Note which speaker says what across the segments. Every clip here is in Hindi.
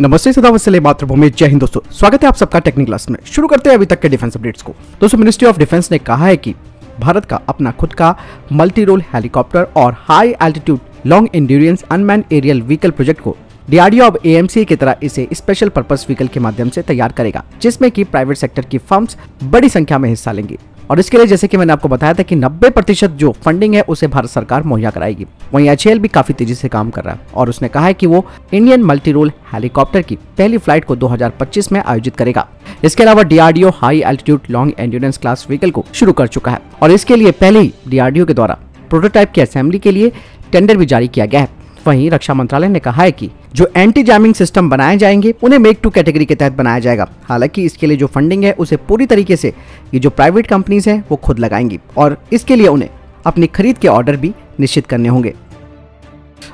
Speaker 1: नमस्ते, सदा वत्सले मातृभूमि, जय हिंद दोस्तों। स्वागत है आप सबका टेक्निकल क्लास में। शुरू करते हैं अभी तक के डिफेंस अपडेट्स को। दोस्तों, मिनिस्ट्री ऑफ डिफेंस ने कहा है कि भारत का अपना खुद का मल्टी रोल हेलीकॉप्टर और high altitude long endurance unmanned aerial vehicle project को डीआरडीओ अब एएमसी की तरह इसे स्पेशल पर्पस व्हीकल के माध्यम से तैयार करेगा, जिसमें कि प्राइवेट सेक्टर की फर्म्स बड़ी संख्या में हिस्सा लेंगी। और इसके लिए जैसे कि मैंने आपको बताया था कि 90% जो फंडिंग है उसे भारत सरकार मुहैया कराएगी। वहीं एचएएल भी काफी तेजी से काम कर रहा है और उसने कहा है कि वो इंडियन मल्टी रोल हेलीकॉप्टर की पहली फ्लाइट को 2025 में आयोजित करेगा। इसके अलावा DRDO high altitude long endurance class vehicle को शुरू कर चुका है और इसके लिए पहले ही डीआरडीओ के द्वारा प्रोटोटाइप की असेंबली के लिए टेंडर भी जारी किया गया है। वहीं रक्षा मंत्रालय ने कहा है कि जो एंटी जैमिंग सिस्टम बनाए जाएंगे उन्हें मेक टू कैटेगरी के तहत बनाया जाएगा। हालांकि इसके लिए जो फंडिंग है उसे पूरी तरीके से ये जो प्राइवेट कंपनीज हैं वो खुद लगाएंगी और इसके लिए उन्हें अपनी खरीद के ऑर्डर भी निश्चित करने होंगे।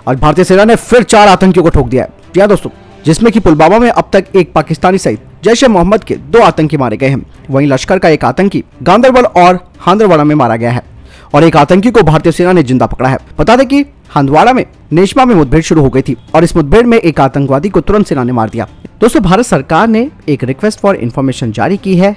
Speaker 1: और भारतीय सेना ने फिर 4 आतंकियों को ठोक दिया है। जी हां दोस्तों, जिसमें कि पुलवामा में अब तक एक पाकिस्तानी सहित जैश-ए-मोहम्मद के 2 आतंकी मारे गए हैं। वहीं लश्कर का एक आतंकी गांदरबल और हांदरवाड़ा में मारा गया है और एक आतंकी को भारतीय सेना ने जिंदा पकड़ा है। बता दें कि हंदवाड़ा में नेशमा में मुठभेड़ शुरू हो गई थी और इस मुठभेड़ में एक आतंकवादी को तुरंत सेना ने मार दिया। दोस्तों, भारत सरकार ने एक रिक्वेस्ट फॉर इंफॉर्मेशन जारी की है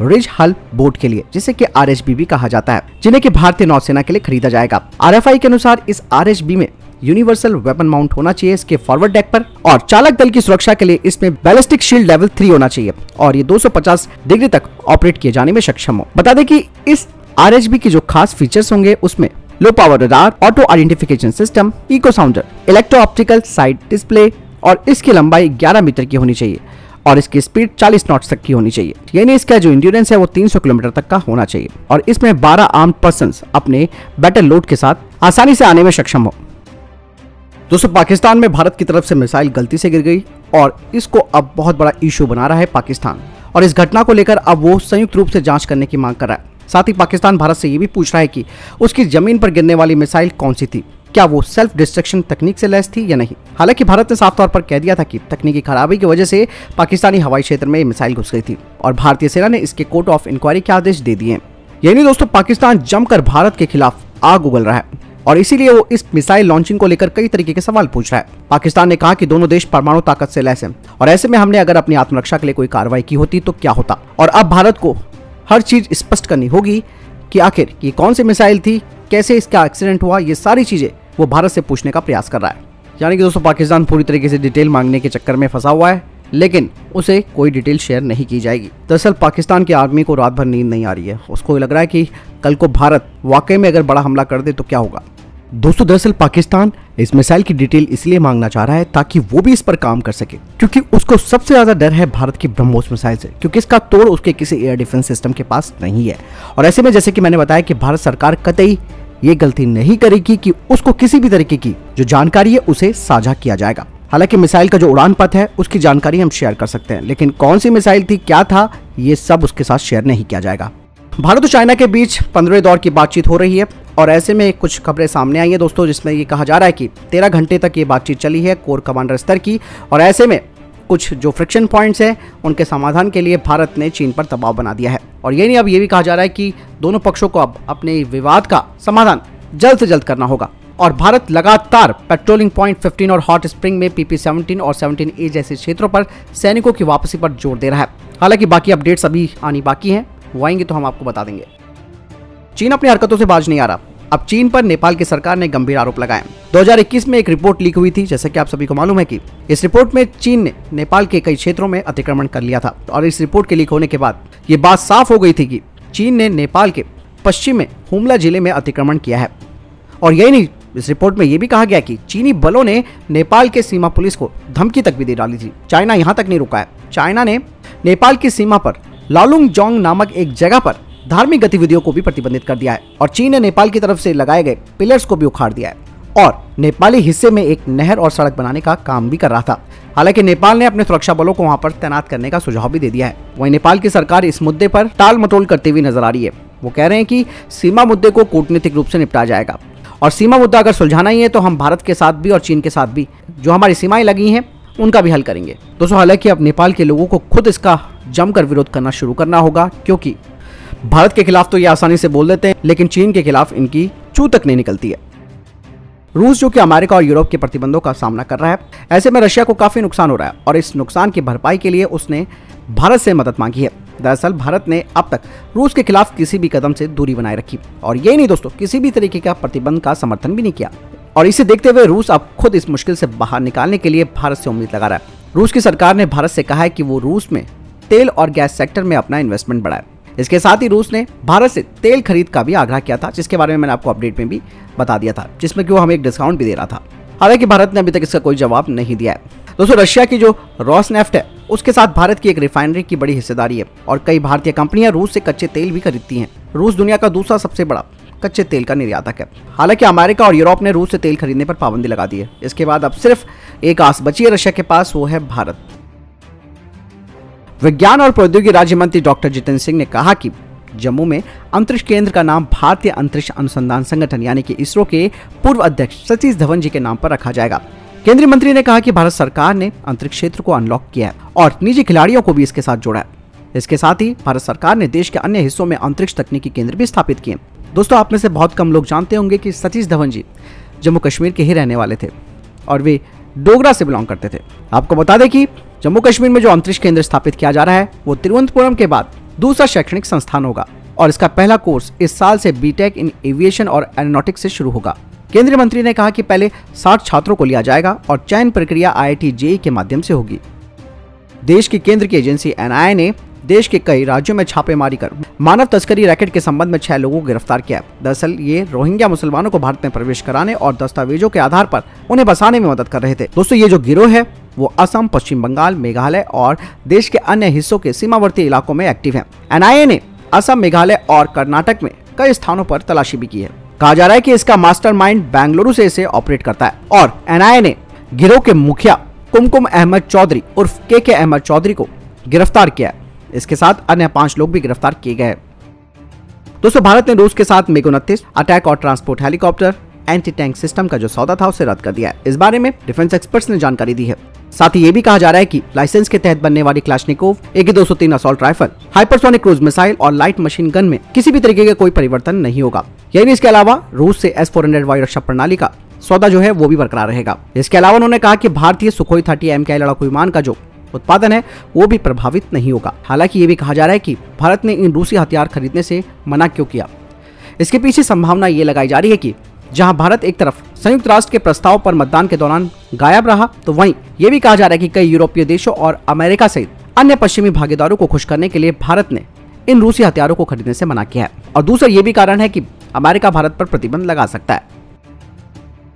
Speaker 1: रिज हल बोट के लिए, जिसे कि आरएचबी भी कहा जाता है, जिन्हें कि भारतीय नौसेना के लिए खरीदा जाएगा। आरएफआई के अनुसार इस आरएचबी में यूनिवर्सल वेपन माउंट होना चाहिए इसके फॉरवर्ड डेक पर और चालक दल की सुरक्षा के लिए इसमें बैलिस्टिक शील्ड लेवल 3 होना चाहिए और ये 250 डिग्री तक ऑपरेट किए जाने में सक्षम हो। बता दें कि इस आरएचबी की जो खास फीचर्स होंगे उसमें low power radar, auto identification system, echo sounder, electro optical side display और इसकी लंबाई 11 मीटर की होनी चाहिए और इसकी स्पीड 40 नॉट्स तक की होनी चाहिए। यानी इसका जो इंड्योरेंस है वो 300 किलोमीटर तक का होना चाहिए और इसमें 12 आर्म्ड पर्सन्स अपने बैटल लोड के साथ आसानी से आने में सक्षम हो। दोस्तों, पाकिस्तान में भारत की तरफ से मिसाइल गलती से गिर गई और इसको अब बहुत बड़ा इशू बना रहा है पाकिस्तान और इस घटना को लेकर अब वो संयुक्त रूप से जांच करने की मांग कर रहा है। साथ ही पाकिस्तान भारत से ये भी पूछ रहा है कि उसकी जमीन पर गिरने वाली मिसाइल कौन सी थी, क्या वो सेल्फ डिस्ट्रक्शन तकनीक से लैस थी या नहीं। हालांकि भारत ने साफ तौर पर कह दिया था कि तकनीकी खराबी की वजह से पाकिस्तानी हवाई क्षेत्र में मिसाइल घुस गई थी और भारतीय सेना ने इसके कोर्ट ऑफ इंक्वायरी के आदेश दे दिए हैं। यानी दोस्तों, पाकिस्तान जमकर भारत के खिलाफ आग उगल रहा है और इसीलिए वो इस मिसाइल लॉन्चिंग को लेकर कई तरीके के सवाल पूछ रहा है। पाकिस्तान ने कहा कि दोनों देश परमाणु ताकत से लैस हैं और ऐसे में हमने अगर अपनी आत्मरक्षा के लिए कोई कार्रवाई की होती तो क्या होता। और अब भारत को हर चीज स्पष्ट करनी होगी कि आखिर ये कौन सी मिसाइल थी, कैसे इसका एक्सीडेंट हुआ, ये सारी चीजें वो भारत से पूछने का प्रयास कर रहा है। यानी कि दोस्तों, पाकिस्तान पूरी तरीके से डिटेल मांगने के चक्कर में फंसा हुआ है, लेकिन उसे कोई डिटेल शेयर नहीं की जाएगी। दरअसल पाकिस्तान की आर्मी को रात भर नींद नहीं आ रही है। उसको लग रहा है कि कल को भारत वाकई में अगर बड़ा हमला कर दे तो क्या होगा। दोस्तों, दरअसल पाकिस्तान इस मिसाइल की डिटेल इसलिए मांगना चाह रहा है ताकि वो भी इस पर काम कर सके, क्योंकि उसको सबसे ज्यादा डर है भारत की ब्रह्मोस मिसाइल से, क्योंकि इसका तोड़ उसके किसी एयर डिफेंस सिस्टम के पास नहीं है। और ऐसे में जैसे कि मैंने बताया कि भारत सरकार कतई ये गलती नहीं करेगी कि उसको किसी भी तरीके की जो जानकारी है उसे साझा किया जाएगा। हालांकि मिसाइल का जो उड़ान पथ है उसकी जानकारी हम शेयर कर सकते हैं, लेकिन कौन सी मिसाइल थी, क्या था, ये सब उसके साथ शेयर नहीं किया जाएगा। भारत और चाइना के बीच 15वें दौर की बातचीत हो रही है और ऐसे में कुछ खबरें सामने आई है दोस्तों, जिसमें ये कहा जा रहा है कि 13 घंटे तक ये बातचीत चली है कोर कमांडर स्तर की और ऐसे में कुछ जो फ्रिक्शन पॉइंट्स हैं उनके समाधान के लिए भारत ने चीन पर दबाव बना दिया है। और ये नहीं, अब ये भी कहा जा रहा है कि दोनों पक्षों को अब अपने विवाद का समाधान जल्द से जल्द करना होगा और भारत लगातार पेट्रोलिंग पॉइंट 15 और हॉट स्प्रिंग में PP-17 और 17A जैसे क्षेत्रों पर सैनिकों की वापसी पर जोर दे रहा है। हालांकि बाकी अपडेट्स अभी आनी बाकी हैं, वो आएंगे तो हम आपको बता देंगे। चीन अपनी हरकतों से बाज नहीं आ रहा। अब चीन पर नेपाल की सरकार ने गंभीर आरोप लगाए। 2021 में एक रिपोर्ट लीक हुई थी, जैसा कि आप सभी को मालूम है कि इस रिपोर्ट में चीन ने नेपाल के कई क्षेत्रों में अतिक्रमण कर लिया था और इस रिपोर्ट के लीक होने के बाद ये बात साफ हो गई थी कि चीन ने नेपाल के पश्चिम में हुमला जिले में अतिक्रमण किया है। और यही नहीं, इस रिपोर्ट में यह भी कहा गया कि चीनी बलों ने नेपाल के सीमा पुलिस को धमकी तक भी दे डाली थी। चाइना यहाँ तक नहीं रुका है। चाइना ने नेपाल की सीमा पर लालुंगजोंग नामक एक जगह पर धार्मिक गतिविधियों को भी प्रतिबंधित कर दिया है और चीन ने नेपाल की तरफ से लगाए गए पिलर्स को भी उखाड़ दिया है और नेपाली हिस्से में एक नहर और सड़क बनाने का काम भी कर रहा था। हालांकि नेपाल ने अपने सुरक्षा बलों को वहां पर तैनात करने का सुझाव भी दे दिया है। वहीं नेपाल की सरकार इस मुद्दे पर टाल मटोल करते हुए नजर आ रही है। वो कह रहे हैं कि सीमा मुद्दे को कूटनीतिक रूप से निपटाया जाएगा और सीमा मुद्दा अगर सुलझाना ही है तो हम भारत के साथ भी और चीन के साथ भी जो हमारी सीमाएं लगी हैं उनका भी हल करेंगे। दोस्तों, हालांकि अब नेपाल के लोगों को खुद इसका जमकर विरोध करना शुरू करना होगा, क्योंकि भारत के खिलाफ तो ये आसानी से बोल देते हैं लेकिन चीन के खिलाफ इनकी चू तक नहीं निकलती है। रूस जो कि अमेरिका और यूरोप के प्रतिबंधों का सामना कर रहा है, ऐसे में रशिया को काफी नुकसान हो रहा है और इस नुकसान की भरपाई के लिए उसने भारत से मदद मांगी है। दरअसल भारत ने अब तक रूस के खिलाफ किसी भी कदम से दूरी बनाए रखी और ये नहीं दोस्तों, किसी भी तरीके का प्रतिबंध का समर्थन भी नहीं किया। और इसे देखते हुए रूस अब खुद इस मुश्किल से बाहर निकालने के लिए भारत से उम्मीद लगा रहा है। रूस की सरकार ने भारत से कहा है कि वो रूस में तेल और गैस सेक्टर में अपना इन्वेस्टमेंट बढ़ाए। इसके साथ ही रूस ने भारत से तेल खरीद का भी आग्रह किया था, जिसके बारे में मैंने आपको अपडेट में भी बता दिया था, जिसमें कि वो हमें एक डिस्काउंट भी दे रहा था। हालांकि भारत ने अभी तक इसका कोई जवाब नहीं दिया है। दोस्तों, रशिया की जो रोसनेफ्ट है उसके साथ भारत की एक रिफाइनरी की बड़ी हिस्सेदारी है और कई भारतीय कंपनियां रूस से कच्चे तेल भी खरीदती हैं। रूस दुनिया का दूसरा सबसे बड़ा कच्चे तेल का निर्यातक है। हालांकि अमेरिका और यूरोप ने रूस से तेल खरीदने पर पाबंदी लगा दी है। इसके बाद अब सिर्फ एक आस बची है रशिया के पास, वो है भारत। विज्ञान और प्रौद्योगिकी राज्य मंत्री डॉक्टर जितेंद्र सिंह ने कहा कि जम्मू में अंतरिक्ष केंद्र का नाम भारतीय अंतरिक्ष अनुसंधान संगठन यानी कि इसरो के पूर्व अध्यक्ष सतीश धवन जी के नाम पर रखा जाएगा। केंद्रीय मंत्री ने कहा कि भारत सरकार ने अंतरिक्ष क्षेत्र को अनलॉक किया है और निजी खिलाड़ियों को भी इसके साथ जोड़ा है। इसके साथ ही भारत सरकार ने देश के अन्य हिस्सों में अंतरिक्ष तकनीकी केंद्र भी स्थापित किए। दोस्तों, आप में से बहुत कम लोग जानते होंगे कि सतीश धवन जी जम्मू कश्मीर के ही रहने वाले थे और वे डोगरा से बिलोंग करते थे। आपको बता दें कि जम्मू कश्मीर में जो अंतरिक्ष केंद्र स्थापित किया जा रहा है वो तिरुवनंतपुरम के बाद दूसरा शैक्षणिक संस्थान होगा और इसका पहला कोर्स इस साल से बीटेक इन एविएशन और एरोनॉटिक्स से शुरू होगा। केंद्रीय मंत्री ने कहा कि पहले 60 छात्रों को लिया जाएगा और चयन प्रक्रिया IIT JEE के माध्यम से होगी। देश की केंद्र की एजेंसी NIA ने देश के कई राज्यों में छापेमारी कर मानव तस्करी रैकेट के संबंध में 6 लोगों को गिरफ्तार किया। दरअसल ये रोहिंग्या मुसलमानों को भारत में प्रवेश कराने और दस्तावेजों के आधार पर उन्हें बसाने में मदद कर रहे थे। दोस्तों, ये जो गिरोह है वो असम, पश्चिम बंगाल, मेघालय और देश के अन्य हिस्सों के सीमावर्ती इलाकों में एक्टिव है। NIA ने असम, मेघालय और कर्नाटक में कई स्थानों पर तलाशी भी की है। कहा जा रहा है कि इसका मास्टरमाइंड बेंगलुरु से इसे ऑपरेट करता है और NIA ने गिरोह के मुखिया कुमकुम अहमद चौधरी उर्फ KK अहमद चौधरी को गिरफ्तार किया है। इसके साथ अन्य 5 लोग भी गिरफ्तार किए गए। दोस्तों, भारत ने रूस के साथ MiG-29 अटैक और transport helicopter anti tank system का जो सौदा था उसे रद्द कर दिया है। इस बारे में डिफेंस एक्सपर्ट्स ने जानकारी दी है। साथ ही ये भी कहा जा रहा है कि लाइसेंस के तहत बनने वाली Kalashnikov AK-203 assault rifle, hypersonic cruise missile और लाइट मशीन गन में किसी भी तरीके का कोई परिवर्तन नहीं होगा। यही इसके अलावा रूस से S-400 वायु रक्षा प्रणाली का सौदा जो है वो भी बरकरार रहेगा। इसके अलावा उन्होंने कहा कि भारतीय सुखोई 30 MKI लड़ाकू विमान का जो उत्पादन है वो भी प्रभावित नहीं होगा। हालांकि ये भी कहा जा रहा है कि भारत ने इन रूसी हथियार खरीदने से मना क्यों किया। इसके पीछे संभावना ये लगाई जा रही है कि जहां भारत एक तरफ संयुक्त राष्ट्र के प्रस्ताव पर मतदान के दौरान गायब रहा, तो वहीं ये भी कहा जा रहा है कि कई यूरोपीय देशों और अमेरिका सहित अन्य पश्चिमी भागीदारों को खुश करने के लिए भारत ने इन रूसी हथियारों को खरीदने से मना किया है। और दूसरा ये भी कारण है कि अमेरिका भारत पर प्रतिबंध लगा सकता है।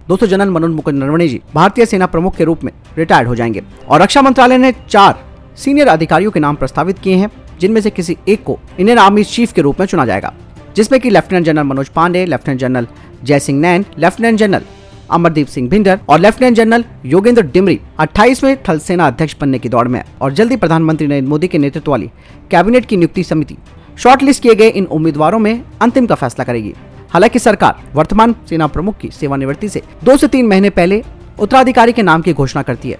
Speaker 1: दोस्तों, जनरल मनोज मुकुंद नरवणे जी भारतीय सेना प्रमुख के रूप में रिटायर्ड हो जाएंगे और रक्षा मंत्रालय ने 4 सीनियर अधिकारियों के नाम प्रस्तावित किए हैं, जिनमें से किसी एक को इंडियन आर्मी चीफ के रूप में चुना जाएगा, जिसमें कि lieutenant general Manoj Pande, lieutenant general Jai Singh Nain, lieutenant general Amardeep Singh Bhinder और लेफ्टिनेंट जनरल योगेंद्र डिमरी 28वें थल सेना अध्यक्ष बनने की दौड़ में है और जल्दी प्रधानमंत्री नरेंद्र मोदी के नेतृत्व वाली कैबिनेट की नियुक्ति समिति शॉर्टलिस्ट किए गए इन उम्मीदवारों में अंतिम का फैसला करेगी। हालांकि सरकार वर्तमान सेना प्रमुख की सेवानिवृत्ति से 2 से 3 महीने पहले उत्तराधिकारी के नाम की घोषणा करती है।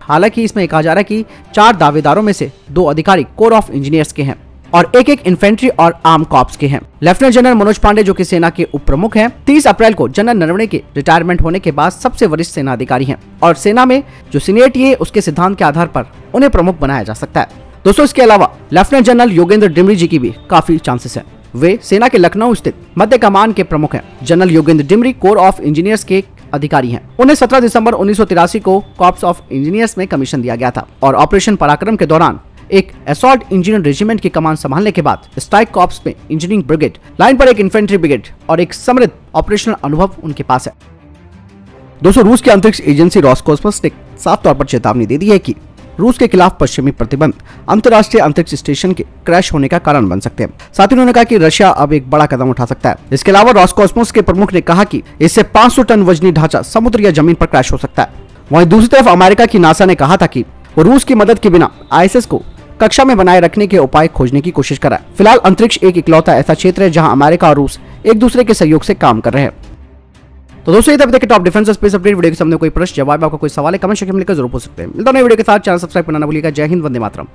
Speaker 1: हालांकि इसमें कहा जा रहा है कि 4 दावेदारों में से 2 अधिकारी कोर ऑफ इंजीनियर्स के हैं और एक इन्फेंट्री और आर्म कॉर्प्स के हैं। लेफ्टिनेंट जनरल मनोज पांडे जो कि सेना के उप प्रमुख हैं, 30 अप्रैल को जनरल नरवणे के रिटायरमेंट होने के बाद सबसे वरिष्ठ सेना अधिकारी हैं और सेना में जो सीनियरिटी है उसके सिद्धांत के आधार पर उन्हें प्रमुख बनाया जा सकता है। दोस्तों, इसके अलावा लेफ्टिनेंट जनरल योगेंद्र डिमरी जी की भी काफी चांसेस है। वे सेना के लखनऊ स्थित मध्य कमान के प्रमुख हैं। General Yogendra Dimri core of engineers के अधिकारी हैं। उन्हें 17 दिसंबर 1983 को कॉर्प्स ऑफ इंजीनियर्स में कमीशन दिया गया था और ऑपरेशन पराक्रम के दौरान एक असॉल्ट इंजीनियर रेजिमेंट की कमान संभालने के बाद स्ट्राइक कॉर्प्स में इंजीनियरिंग ब्रिगेड, लाइन पर एक इन्फेंट्री ब्रिगेड और एक समृद्ध ऑपरेशनल अनुभव उनके पास है। दोस्तों, रूस की अंतरिक्ष एजेंसी रॉसकॉस्मोस ने साफ तौर पर चेतावनी दे दी है कि रूस के खिलाफ पश्चिमी प्रतिबंध अंतर्राष्ट्रीय अंतरिक्ष स्टेशन के क्रैश होने का कारण बन सकते हैं। साथ ही उन्होंने कहा कि रशिया अब एक बड़ा कदम उठा सकता है। इसके अलावा रॉसकॉस्मोस के प्रमुख ने कहा कि इससे 500 टन वजनी ढांचा समुद्र या जमीन पर क्रैश हो सकता है। वहीं दूसरी तरफ अमेरिका की नासा ने कहा था कि वो रूस की मदद के बिना ISS को कक्षा में बनाए रखने के उपाय खोजने की कोशिश कर रहा है। फिलहाल अंतरिक्ष एक इकलौता ऐसा क्षेत्र है जहां अमेरिका और रूस एक दूसरे के सहयोग से काम कर रहे हैं। तो दोस्तों, ये तक top defence space update. Video के सामने कोई प्रश्न, जवाब, आपका कोई सवाल है, कमेंट सेक्शन में लिखकर जरूर पूछ सकते हैं। मिलता है नई वीडियो के साथ। चैनल सब्सक्राइब करना ना भूलिएगा। जय हिंद, वंदे मातरम।